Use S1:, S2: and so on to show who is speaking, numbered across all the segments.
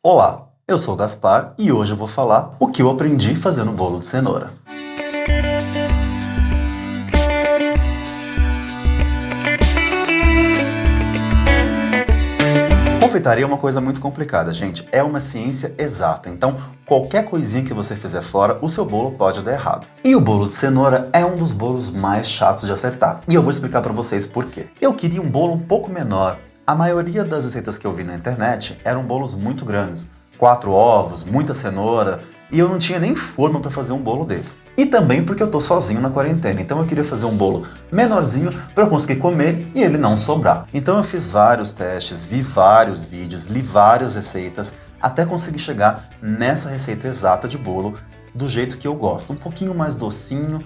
S1: Olá, eu sou o Gaspar e hoje eu vou falar o que eu aprendi fazendo bolo de cenoura. Confeitaria é uma coisa muito complicada, gente. É uma ciência exata, então qualquer coisinha que você fizer fora, o seu bolo pode dar errado. E o bolo de cenoura é um dos bolos mais chatos de acertar. E eu vou explicar pra vocês por quê. Eu queria um bolo um pouco menor. A maioria das receitas que eu vi na internet eram bolos muito grandes. 4 ovos, muita cenoura, e eu não tinha nem forma para fazer um bolo desse. E também porque eu tô sozinho na quarentena, então eu queria fazer um bolo menorzinho para eu conseguir comer e ele não sobrar. Então eu fiz vários testes, vi vários vídeos, li várias receitas, até conseguir chegar nessa receita exata de bolo do jeito que eu gosto. Um pouquinho mais docinho,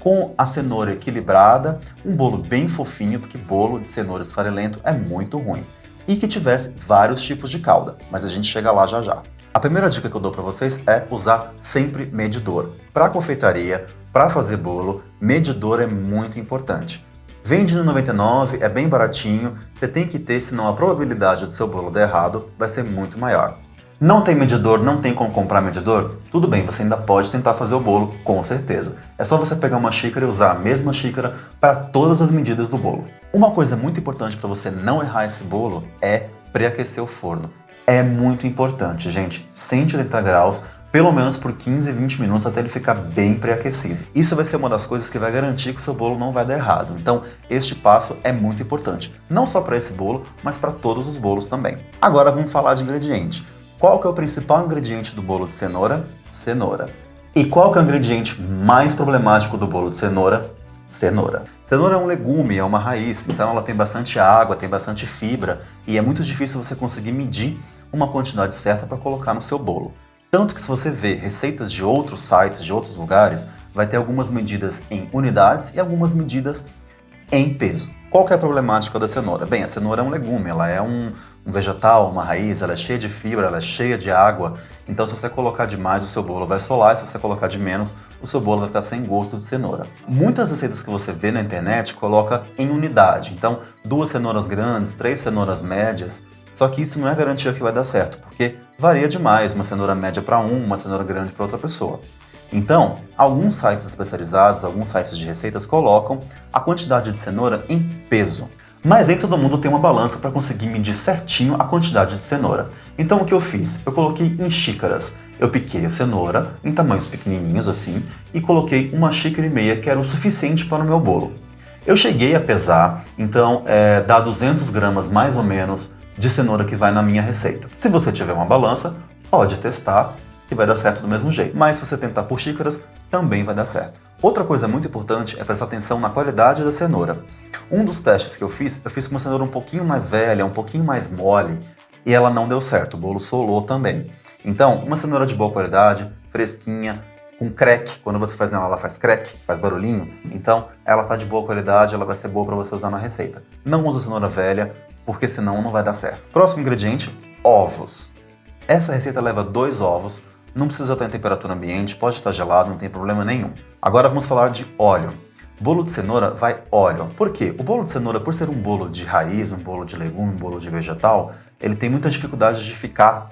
S1: com a cenoura equilibrada, um bolo bem fofinho, porque bolo de cenoura esfarelento é muito ruim. E que tivesse vários tipos de calda, mas a gente chega lá já já. A primeira dica que eu dou para vocês é usar sempre medidor. Para confeitaria, para fazer bolo, medidor é muito importante. Vende no 99, é bem baratinho, você tem que ter, senão a probabilidade do seu bolo dar errado vai ser muito maior. Não tem medidor, não tem como comprar medidor? Tudo bem, você ainda pode tentar fazer o bolo, com certeza. É só você pegar uma xícara e usar a mesma xícara para todas as medidas do bolo. Uma coisa muito importante para você não errar esse bolo é pré-aquecer o forno. É muito importante, gente. 180 graus, pelo menos por 15, 20 minutos até ele ficar bem pré-aquecido. Isso vai ser uma das coisas que vai garantir que o seu bolo não vai dar errado. Então, este passo é muito importante. Não só para esse bolo, mas para todos os bolos também. Agora vamos falar de ingrediente. Qual que é o principal ingrediente do bolo de cenoura? Cenoura. E qual que é o ingrediente mais problemático do bolo de cenoura? Cenoura. Cenoura é um legume, é uma raiz, então ela tem bastante água, tem bastante fibra e é muito difícil você conseguir medir uma quantidade certa para colocar no seu bolo. Tanto que se você vê receitas de outros sites, de outros lugares, vai ter algumas medidas em unidades e algumas medidas em peso. Qual que é a problemática da cenoura? Bem, a cenoura é um legume, ela é um vegetal, uma raiz, ela é cheia de fibra, ela é cheia de água, então se você colocar demais o seu bolo vai solar, e se você colocar de menos, o seu bolo vai ficar sem gosto de cenoura. Muitas receitas que você vê na internet coloca em unidade, então 2 cenouras grandes, 3 cenouras médias, só que isso não é garantia que vai dar certo, porque varia demais, uma cenoura média para uma cenoura grande para outra pessoa. Então, alguns sites especializados, alguns sites de receitas colocam a quantidade de cenoura em peso. Mas nem todo mundo tem uma balança para conseguir medir certinho a quantidade de cenoura. Então o que eu fiz? Eu coloquei em xícaras. Eu piquei a cenoura em tamanhos pequenininhos assim e coloquei 1,5 xícaras, que era o suficiente para o meu bolo. Eu cheguei a pesar, então dá 200 gramas mais ou menos de cenoura que vai na minha receita. Se você tiver uma balança, pode testar que vai dar certo do mesmo jeito. Mas se você tentar por xícaras, também vai dar certo. Outra coisa muito importante é prestar atenção na qualidade da cenoura. Um dos testes que eu fiz com uma cenoura um pouquinho mais velha, um pouquinho mais mole, e ela não deu certo, o bolo solou também. Então, uma cenoura de boa qualidade, fresquinha, com crack, quando você faz nela, ela faz crack, faz barulhinho, então ela tá de boa qualidade, ela vai ser boa para você usar na receita. Não usa cenoura velha, porque senão não vai dar certo. Próximo ingrediente, ovos. Essa receita leva 2 ovos, não precisa estar em temperatura ambiente, pode estar gelado, não tem problema nenhum. Agora vamos falar de óleo. Bolo de cenoura vai óleo. Por quê? O bolo de cenoura, por ser um bolo de raiz, um bolo de legume, um bolo de vegetal, ele tem muita dificuldade de ficar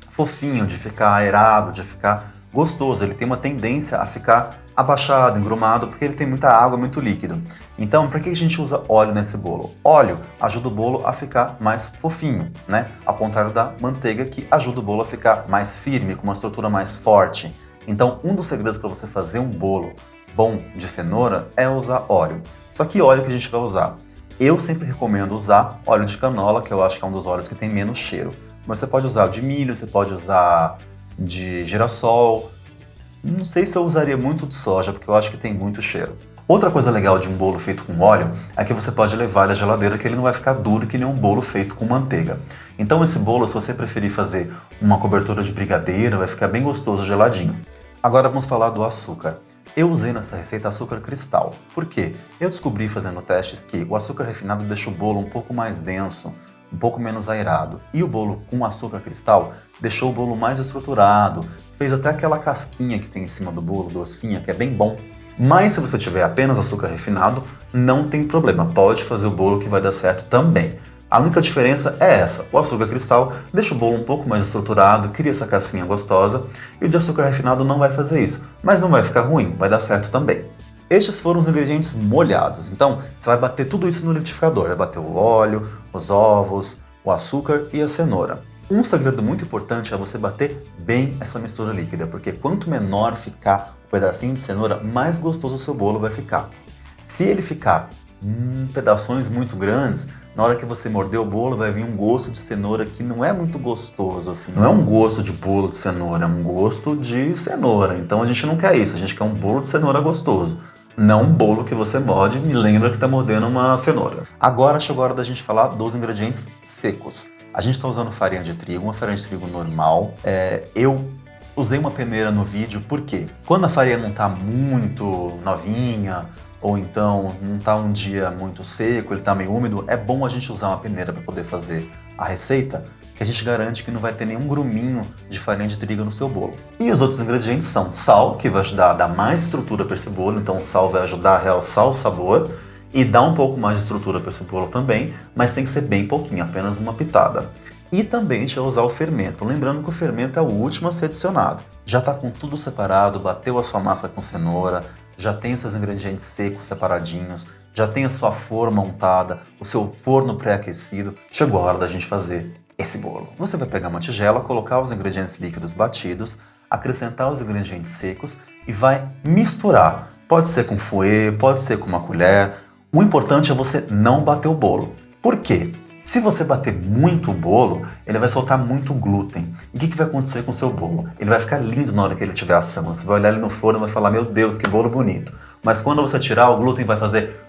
S1: fofinho, de ficar aerado, de ficar gostoso. Ele tem uma tendência a ficar abaixado, engrumado, porque ele tem muita água, muito líquido. Então, para que a gente usa óleo nesse bolo? Óleo ajuda o bolo a ficar mais fofinho, né? Ao contrário da manteiga, que ajuda o bolo a ficar mais firme, com uma estrutura mais forte. Então, um dos segredos para você fazer um bolo bom de cenoura é usar óleo. Só que óleo que a gente vai usar? Eu sempre recomendo usar óleo de canola, que eu acho que é um dos óleos que tem menos cheiro. Mas você pode usar de milho, você pode usar de girassol. Não sei se eu usaria muito de soja, porque eu acho que tem muito cheiro. Outra coisa legal de um bolo feito com óleo é que você pode levar ele à geladeira, que ele não vai ficar duro que nem um bolo feito com manteiga. Então esse bolo, se você preferir fazer uma cobertura de brigadeiro, vai ficar bem gostoso geladinho. Agora vamos falar do açúcar. Eu usei nessa receita açúcar cristal. Por quê? Eu descobri fazendo testes que o açúcar refinado deixa o bolo um pouco mais denso, um pouco menos aerado. E o bolo com açúcar cristal deixou o bolo mais estruturado, fez até aquela casquinha que tem em cima do bolo, docinha, que é bem bom. Mas se você tiver apenas açúcar refinado, não tem problema, pode fazer o bolo que vai dar certo também. A única diferença é essa: o açúcar cristal deixa o bolo um pouco mais estruturado, cria essa casquinha gostosa, e o de açúcar refinado não vai fazer isso, mas não vai ficar ruim, vai dar certo também. Estes foram os ingredientes molhados, então você vai bater tudo isso no liquidificador, vai bater o óleo, os ovos, o açúcar e a cenoura. Um segredo muito importante é você bater bem essa mistura líquida, porque quanto menor ficar o pedacinho de cenoura, mais gostoso o seu bolo vai ficar. Se ele ficar pedaços muito grandes, na hora que você morder o bolo vai vir um gosto de cenoura que não é muito gostoso, assim. Não é um gosto de bolo de cenoura, é um gosto de cenoura. Então a gente não quer isso, a gente quer um bolo de cenoura gostoso. Não um bolo que você morde e lembra que está mordendo uma cenoura. Agora chegou a hora da gente falar dos ingredientes secos. A gente está usando farinha de trigo, uma farinha de trigo normal. Eu usei uma peneira no vídeo porque quando a farinha não está muito novinha, ou então não está um dia muito seco, ele está meio úmido, é bom a gente usar uma peneira para poder fazer a receita, que a gente garante que não vai ter nenhum gruminho de farinha de trigo no seu bolo. E os outros ingredientes são sal, que vai ajudar a dar mais estrutura para esse bolo, então o sal vai ajudar a realçar o sabor e dar um pouco mais de estrutura para esse bolo também, mas tem que ser bem pouquinho, apenas uma pitada. E também a gente vai usar o fermento, lembrando que o fermento é o último a ser adicionado. Já está com tudo separado, bateu a sua massa com cenoura, já tem os seus ingredientes secos separadinhos, já tem a sua forma montada, o seu forno pré-aquecido. Chegou a hora da gente fazer esse bolo. Você vai pegar uma tigela, colocar os ingredientes líquidos batidos, acrescentar os ingredientes secos e vai misturar. Pode ser com fouet, pode ser com uma colher. O importante é você não bater o bolo. Por quê? Se você bater muito o bolo, ele vai soltar muito glúten. E o que vai acontecer com o seu bolo? Ele vai ficar lindo na hora que ele estiver assando. Você vai olhar ele no forno e vai falar, meu Deus, que bolo bonito. Mas quando você tirar, o glúten vai fazer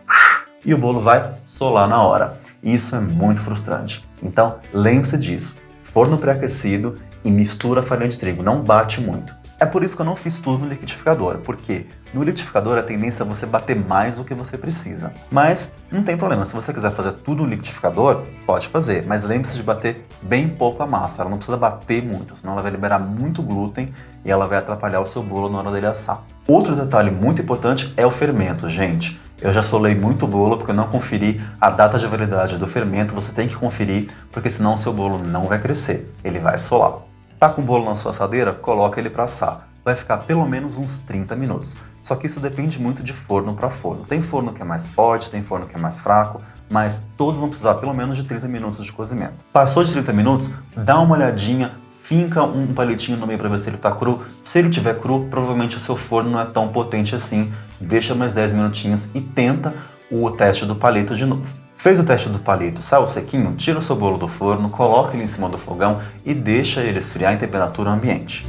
S1: e o bolo vai solar na hora. E isso é muito frustrante. Então, lembre-se disso. Forno pré-aquecido e mistura a farinha de trigo. Não bate muito. É por isso que eu não fiz tudo no liquidificador, porque no liquidificador a tendência é você bater mais do que você precisa. Mas não tem problema, se você quiser fazer tudo no liquidificador, pode fazer, mas lembre-se de bater bem pouco a massa, ela não precisa bater muito, senão ela vai liberar muito glúten e ela vai atrapalhar o seu bolo na hora dele assar. Outro detalhe muito importante é o fermento, gente. Eu já solei muito bolo porque eu não conferi a data de validade do fermento, você tem que conferir, porque senão o seu bolo não vai crescer, ele vai solar. Tá com o bolo na sua assadeira? Coloca ele para assar. Vai ficar pelo menos uns 30 minutos. Só que isso depende muito de forno para forno. Tem forno que é mais forte, tem forno que é mais fraco, mas todos vão precisar pelo menos de 30 minutos de cozimento. Passou de 30 minutos, dá uma olhadinha, finca um palitinho no meio para ver se ele está cru. Se ele estiver cru, provavelmente o seu forno não é tão potente assim. Deixa mais 10 minutinhos e tenta o teste do palito de novo. Fez o teste do palito, saiu sequinho, tira o seu bolo do forno, coloca ele em cima do fogão e deixa ele esfriar em temperatura ambiente.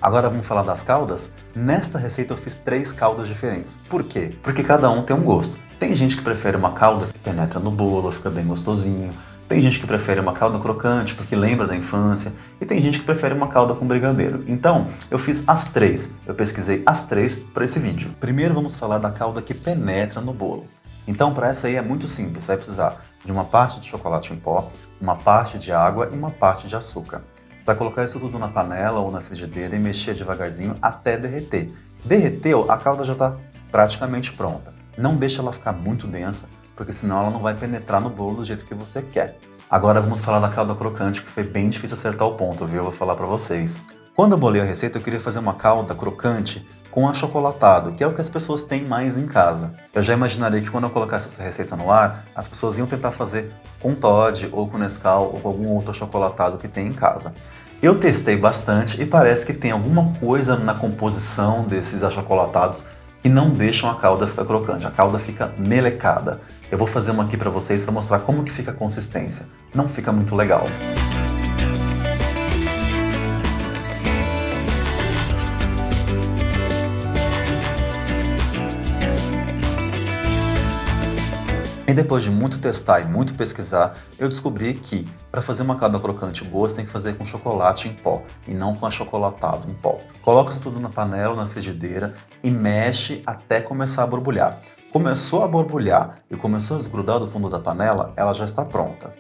S1: Agora vamos falar das caldas? Nesta receita eu fiz 3 caldas diferentes. Por quê? Porque cada um tem um gosto. Tem gente que prefere uma calda que penetra no bolo, fica bem gostosinho. Tem gente que prefere uma calda crocante porque lembra da infância. E tem gente que prefere uma calda com brigadeiro. Então, eu fiz as 3. Eu pesquisei as 3 para esse vídeo. Primeiro vamos falar da calda que penetra no bolo. Então, para essa aí é muito simples. Você vai precisar de uma parte de chocolate em pó, uma parte de água e uma parte de açúcar. Você vai colocar isso tudo na panela ou na frigideira e mexer devagarzinho até derreter. Derreteu, a calda já está praticamente pronta. Não deixa ela ficar muito densa, porque senão ela não vai penetrar no bolo do jeito que você quer. Agora vamos falar da calda crocante, que foi bem difícil acertar o ponto, viu? Eu vou falar pra vocês. Quando eu bolei a receita, eu queria fazer uma calda crocante com achocolatado, que é o que as pessoas têm mais em casa. Eu já imaginaria que quando eu colocasse essa receita no ar, as pessoas iam tentar fazer com Toddy, ou com Nescau, ou com algum outro achocolatado que tem em casa. Eu testei bastante e parece que tem alguma coisa na composição desses achocolatados que não deixam a calda ficar crocante, a calda fica melecada. Eu vou fazer uma aqui para vocês para mostrar como que fica a consistência. Não fica muito legal. E depois de muito testar e muito pesquisar, eu descobri que para fazer uma calda crocante boa, você tem que fazer com chocolate em pó e não com achocolatado em pó. Coloca isso tudo na panela ou na frigideira e mexe até começar a borbulhar. Começou a borbulhar e começou a desgrudar do fundo da panela, ela já está pronta.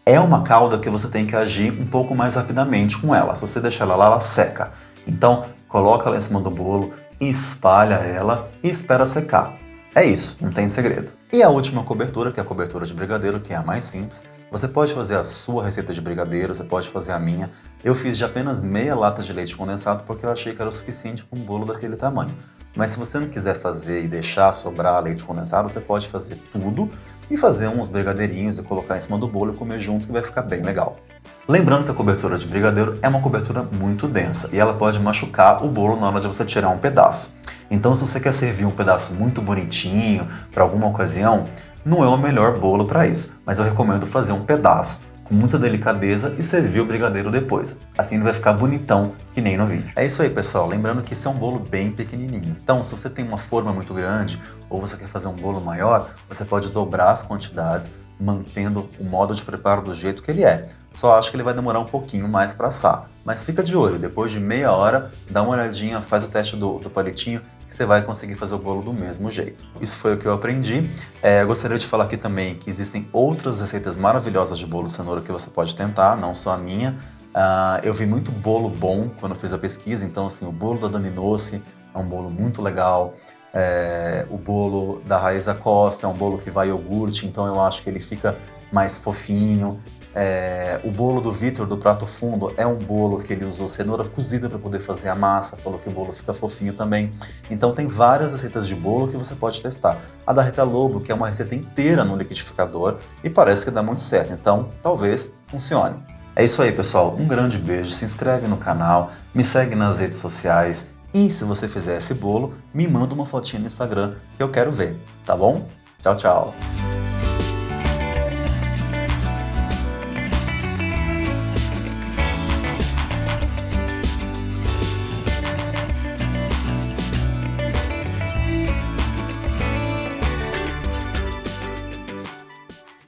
S1: É uma calda que você tem que agir um pouco mais rapidamente com ela. Se você deixar ela lá, ela seca. Então, coloca ela em cima do bolo, espalha ela e espera secar. É isso, não tem segredo. E a última cobertura, que é a cobertura de brigadeiro, que é a mais simples. Você pode fazer a sua receita de brigadeiro, você pode fazer a minha. Eu fiz de apenas meia lata de leite condensado porque eu achei que era o suficiente para um bolo daquele tamanho. Mas se você não quiser fazer e deixar sobrar leite condensado, você pode fazer tudo e fazer uns brigadeirinhos e colocar em cima do bolo e comer junto, que vai ficar bem legal. Lembrando que a cobertura de brigadeiro é uma cobertura muito densa e ela pode machucar o bolo na hora de você tirar um pedaço. Então, se você quer servir um pedaço muito bonitinho para alguma ocasião, não é o melhor bolo para isso, mas eu recomendo fazer um pedaço com muita delicadeza e servir o brigadeiro depois. Assim ele vai ficar bonitão, que nem no vídeo. É isso aí, pessoal. Lembrando que esse é um bolo bem pequenininho. Então, se você tem uma forma muito grande ou você quer fazer um bolo maior, você pode dobrar as quantidades, mantendo o modo de preparo do jeito que ele é. Só acho que ele vai demorar um pouquinho mais para assar. Mas fica de olho, depois de meia hora, dá uma olhadinha, faz o teste do palitinho, que você vai conseguir fazer o bolo do mesmo jeito. Isso foi o que eu aprendi. Eu gostaria de falar aqui também que existem outras receitas maravilhosas de bolo de cenoura que você pode tentar, não só a minha. Eu vi muito bolo bom quando eu fiz a pesquisa, então assim, o bolo da Dani Nossi é um bolo muito legal. O bolo da Raíza Costa é um bolo que vai iogurte, então eu acho que ele fica mais fofinho. O bolo do Vitor, do Prato Fundo, é um bolo que ele usou cenoura cozida para poder fazer a massa, falou que o bolo fica fofinho também. Então tem várias receitas de bolo que você pode testar. A da Rita Lobo, que é uma receita inteira no liquidificador e parece que dá muito certo, então talvez funcione. É isso aí, pessoal, um grande beijo, se inscreve no canal, me segue nas redes sociais e se você fizer esse bolo, me manda uma fotinha no Instagram que eu quero ver, tá bom? Tchau, tchau!